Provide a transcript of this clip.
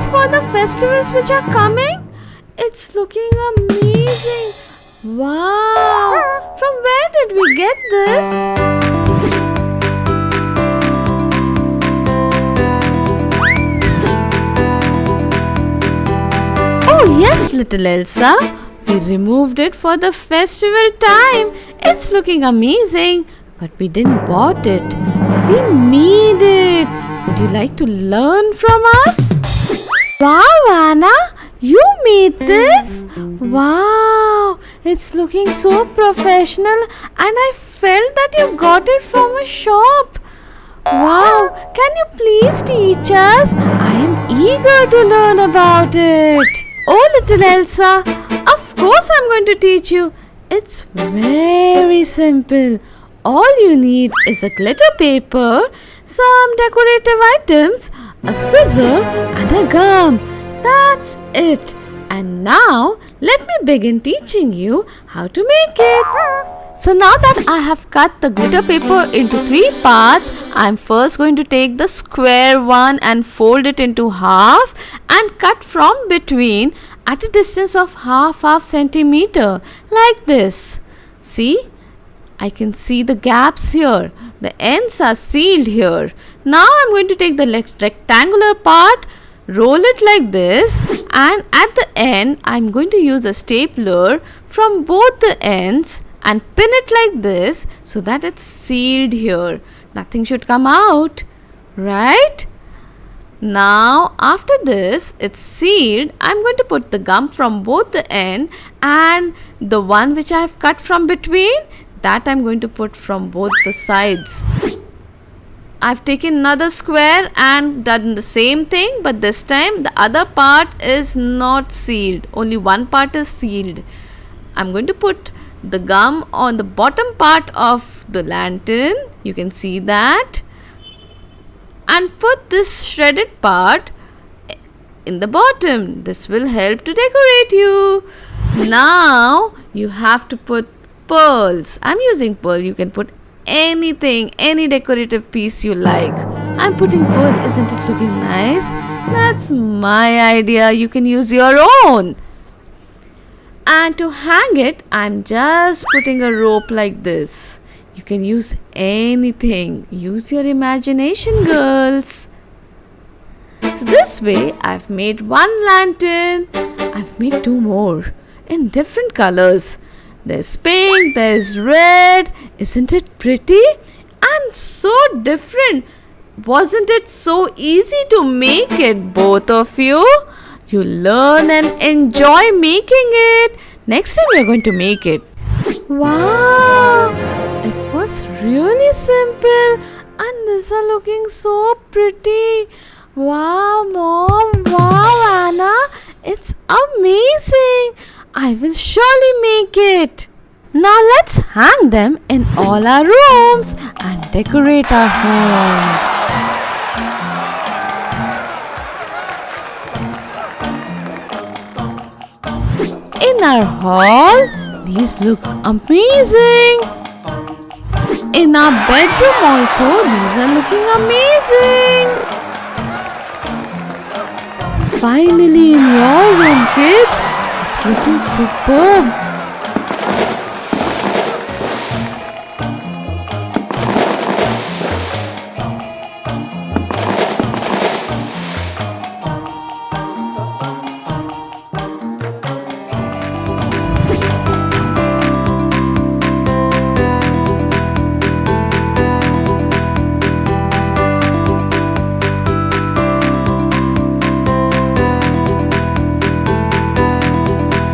lights for the festivals which are coming? It's looking amazing. Wow! From where did we get this? Oh yes, little Elsa. We removed it for the festival time. It's looking amazing. But we didn't bought it. We made it. Would you like to learn from us? Wow, Anna, you made this? Wow, it's looking so professional and I felt that you got it from a shop. Wow, can you please teach us? I am eager to learn about it. Oh, little Elsa, of course I'm going to teach you. It's very simple. All you need is a glitter paper, some decorative items, a scissor and a gum. That's it. And now let me begin teaching you how to make it. So now that I have cut the glitter paper into 3 parts, I am first going to take the square one and fold it into half and cut from between at a distance of half centimeter like this. See? I can see the gaps here. The ends are sealed here. Now I'm going to take the rectangular part, roll it like this, and at the end I'm going to use a stapler from both the ends and pin it like this so that it's sealed here. Nothing should come out, right? Now after this it's sealed, I'm going to put the gum from both the end and the one which I have cut from between, that I'm going to put from both the sides. I've taken another square and done the same thing, but this time the other part is not sealed. Only one part is sealed. I'm going to put the gum on the bottom part of the lantern. You can see that. And put this shredded part in the bottom. This will help to decorate you. Now you have to put pearls. I'm using pearl. You can put anything, any decorative piece you like. I'm putting pearl. Isn't it looking nice? That's my idea. You can use your own. And to hang it, I'm just putting a rope like this. You can use anything. Use your imagination, girls. So this way, I've made one lantern. I've made 2 more in different colors. There's pink, there's red. Isn't it pretty? And so different. Wasn't it so easy to make it, both of you? You learn and enjoy making it. Next time we're going to make it. Wow! It was really simple. And these are looking so pretty. Wow, Mom. Wow, Anna. It's amazing. I will surely make it. Now let's hang them in all our rooms and decorate our home. In our hall, these look amazing. In our bedroom also, these are looking amazing. Finally in your room, kids, it's looking superb.